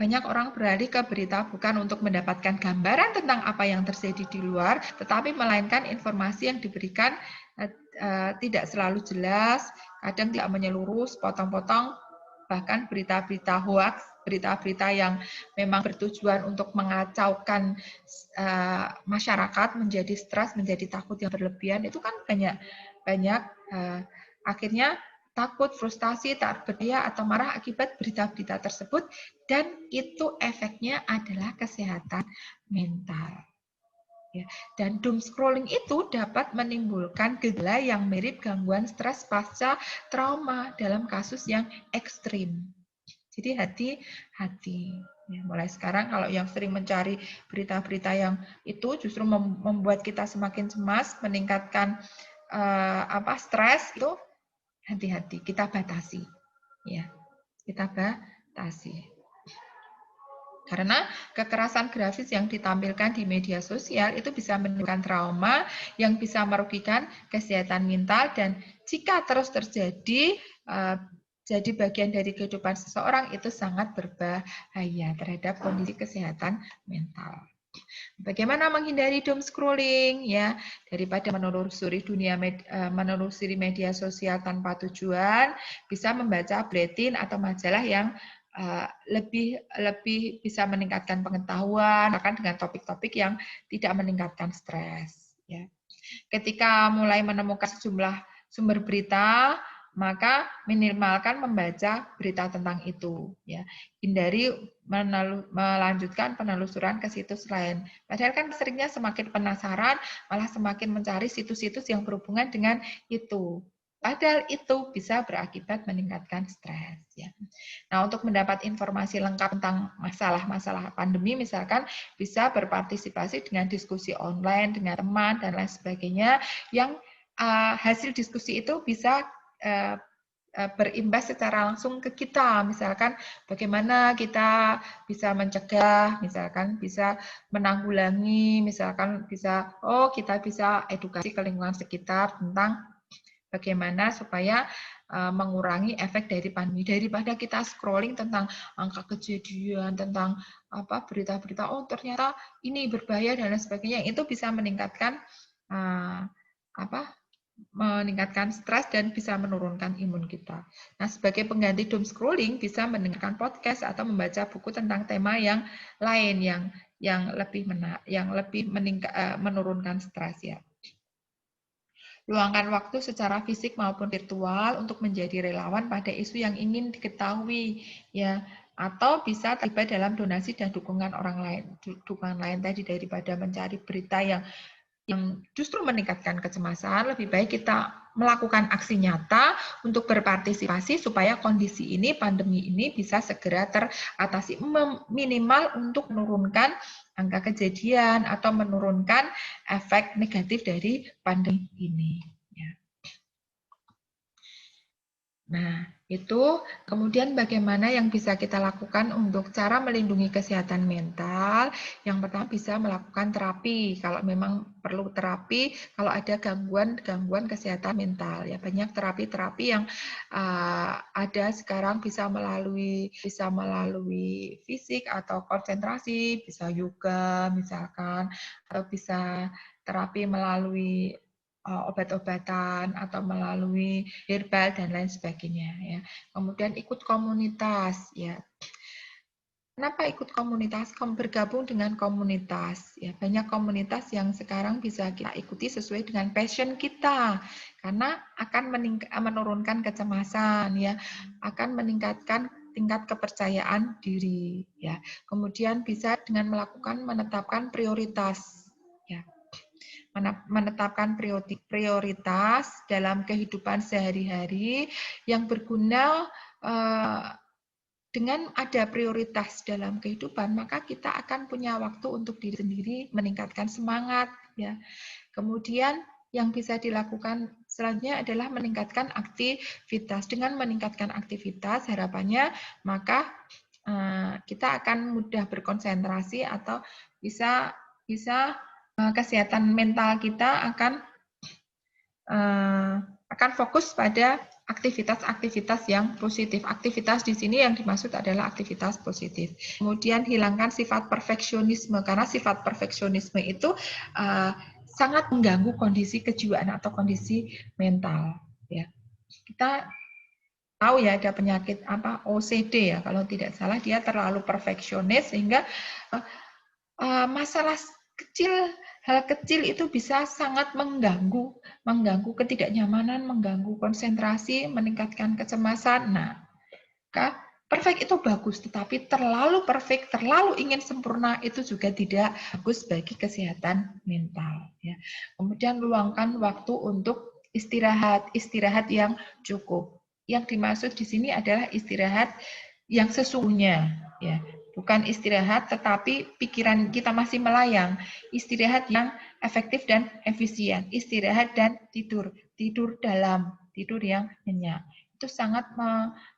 Banyak orang beralih ke berita bukan untuk mendapatkan gambaran tentang apa yang terjadi di luar, tetapi melainkan informasi yang diberikan tidak selalu jelas, kadang tidak menyeluruh, sepotong-potong, bahkan berita-berita hoax, berita-berita yang memang bertujuan untuk mengacaukan masyarakat, menjadi stres, menjadi takut yang berlebihan, itu kan banyak akhirnya takut, frustasi, tak berdaya, atau marah akibat berita-berita tersebut, dan itu efeknya adalah kesehatan mental. Ya, dan doom scrolling itu dapat menimbulkan gejala yang mirip gangguan stres pasca trauma dalam kasus yang ekstrim. Jadi hati-hati. Ya, mulai sekarang kalau yang sering mencari berita-berita yang itu justru membuat kita semakin cemas, meningkatkan stres, itu hati-hati, kita batasi. Ya, kita batasi. Karena kekerasan grafis yang ditampilkan di media sosial itu bisa menimbulkan trauma yang bisa merugikan kesehatan mental, dan jika terus terjadi jadi bagian dari kehidupan seseorang, itu sangat berbahaya terhadap kondisi kesehatan mental. Bagaimana menghindari doom scrolling? Ya, daripada menelusuri menelusuri media sosial tanpa tujuan, bisa membaca buletin atau majalah yang lebih bisa meningkatkan pengetahuan, bahkan dengan topik-topik yang tidak meningkatkan stres. Ya. Ketika mulai menemukan sejumlah sumber berita, maka minimalkan membaca berita tentang itu. Ya. Hindari melanjutkan penelusuran ke situs lain. Padahal kan seringnya semakin penasaran, malah semakin mencari situs-situs yang berhubungan dengan itu. Padahal itu bisa berakibat meningkatkan stres. Ya. Nah, untuk mendapat informasi lengkap tentang masalah-masalah pandemi, misalkan bisa berpartisipasi dengan diskusi online dengan teman dan lain sebagainya, yang hasil diskusi itu bisa berimbas secara langsung ke kita. Misalkan bagaimana kita bisa mencegah, misalkan bisa menanggulangi, misalkan bisa kita bisa edukasi ke lingkungan sekitar tentang bagaimana supaya mengurangi efek dari pandemi, daripada kita scrolling tentang angka kejadian, tentang berita-berita ternyata ini berbahaya dan lain sebagainya. Itu bisa meningkatkan meningkatkan stres dan bisa menurunkan imun kita. Nah, sebagai pengganti doom scrolling, bisa mendengarkan podcast atau membaca buku tentang tema yang lain yang lebih menurunkan stres, ya. Luangkan waktu secara fisik maupun virtual untuk menjadi relawan pada isu yang ingin diketahui, ya, atau bisa terlibat dalam donasi dan dukungan lain tadi, daripada mencari berita yang justru meningkatkan kecemasan. Lebih baik kita melakukan aksi nyata untuk berpartisipasi supaya kondisi ini, pandemi ini bisa segera teratasi, minimal untuk menurunkan angka kejadian atau menurunkan efek negatif dari pandemi ini. Nah, itu kemudian bagaimana yang bisa kita lakukan untuk cara melindungi kesehatan mental. Yang pertama, bisa melakukan terapi. Kalau memang perlu terapi, kalau ada gangguan kesehatan mental, ya banyak terapi-terapi yang ada sekarang, bisa melalui fisik atau konsentrasi, bisa yoga misalkan, atau bisa terapi melalui obat-obatan atau melalui herbal dan lain sebagainya, ya. Kemudian ikut komunitas, ya. Kenapa ikut komunitas? Bergabung dengan komunitas, ya. Banyak komunitas yang sekarang bisa kita ikuti sesuai dengan passion kita, karena akan menurunkan kecemasan, ya. Akan meningkatkan tingkat kepercayaan diri, ya. Kemudian bisa dengan menetapkan prioritas, ya. Menetapkan prioritas dalam kehidupan sehari-hari yang berguna. Dengan ada prioritas dalam kehidupan, maka kita akan punya waktu untuk diri sendiri, meningkatkan semangat, ya. Kemudian yang bisa dilakukan selanjutnya adalah meningkatkan aktivitas. Dengan meningkatkan aktivitas, harapannya maka kita akan mudah berkonsentrasi, atau bisa kesehatan mental kita akan fokus pada aktivitas-aktivitas yang positif. Aktivitas di sini yang dimaksud adalah aktivitas positif. Kemudian hilangkan sifat perfeksionisme, karena sifat perfeksionisme itu sangat mengganggu kondisi kejiwaan atau kondisi mental. Ya, kita tahu ya ada penyakit OCD, ya, kalau tidak salah, dia terlalu perfeksionis sehingga masalah hal kecil itu bisa sangat mengganggu ketidaknyamanan, mengganggu konsentrasi, meningkatkan kecemasan. Nah, Perfect itu bagus, tetapi terlalu perfect, terlalu ingin sempurna itu juga tidak bagus bagi kesehatan mental. Ya. Kemudian luangkan waktu untuk istirahat, istirahat yang cukup. Yang dimaksud di sini adalah istirahat yang sesungguhnya, ya. Bukan istirahat, tetapi pikiran kita masih melayang. Istirahat yang efektif dan efisien. Istirahat dan tidur, tidur dalam, tidur yang nyenyak. Itu sangat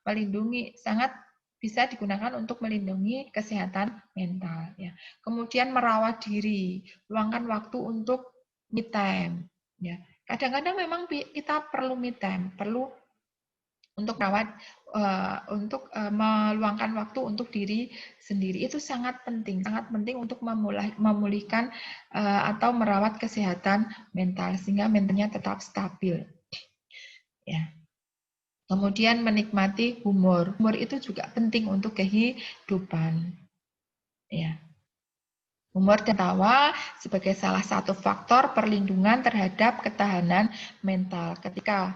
melindungi, sangat bisa digunakan untuk melindungi kesehatan mental. Ya. Kemudian merawat diri, luangkan waktu untuk me time. Ya. Kadang-kadang memang kita perlu me time, perlu untuk merawat, meluangkan waktu untuk diri sendiri. Itu sangat penting untuk memulihkan atau merawat kesehatan mental sehingga mentalnya tetap stabil. Ya. Kemudian menikmati humor. Humor itu juga penting untuk kehidupan. Ya. Humor dan tawa sebagai salah satu faktor perlindungan terhadap ketahanan mental. Ketika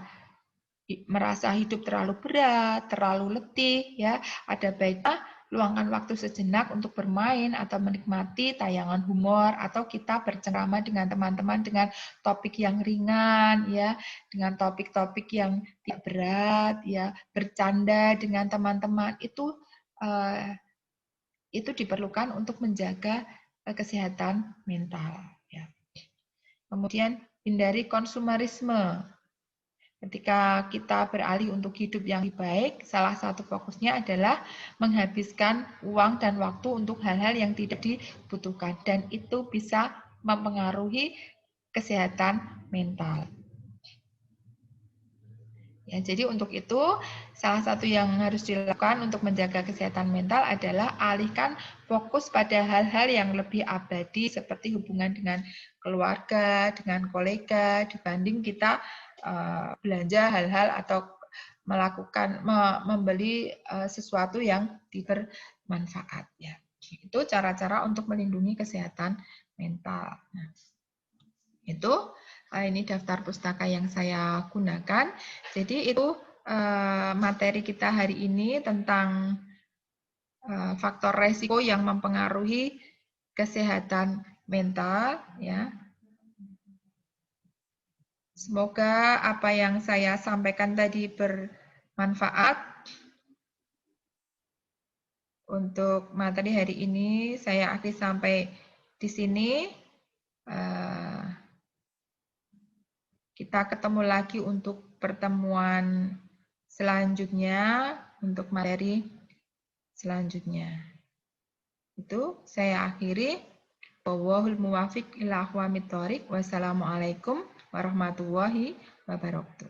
merasa hidup terlalu berat, terlalu letih, ya, ada baiknya luangkan waktu sejenak untuk bermain atau menikmati tayangan humor atau kita bercengkrama dengan teman-teman dengan topik yang ringan, ya, dengan topik-topik yang tidak berat, ya, bercanda dengan teman-teman itu diperlukan untuk menjaga kesehatan mental. Ya. Kemudian hindari konsumerisme. Ketika kita beralih untuk hidup yang lebih baik, salah satu fokusnya adalah menghabiskan uang dan waktu untuk hal-hal yang tidak dibutuhkan. Dan itu bisa mempengaruhi kesehatan mental. Ya, jadi untuk itu, salah satu yang harus dilakukan untuk menjaga kesehatan mental adalah alihkan fokus pada hal-hal yang lebih abadi seperti hubungan dengan keluarga, dengan kolega, dibanding kita belanja hal-hal atau membeli sesuatu yang bermanfaat. Ya. Itu cara-cara untuk melindungi kesehatan mental. Nah, itu ini daftar pustaka yang saya gunakan. Jadi itu materi kita hari ini tentang faktor resiko yang mempengaruhi kesehatan mental. Ya. Semoga apa yang saya sampaikan tadi bermanfaat. Untuk materi hari ini saya akhiri sampai di sini. Kita ketemu lagi untuk pertemuan selanjutnya, untuk materi selanjutnya. Itu saya akhiri. Wallahul muwaffiq ila aqwamit thoriq. Wassalamualaikum warahmatullahi wabarakatuh.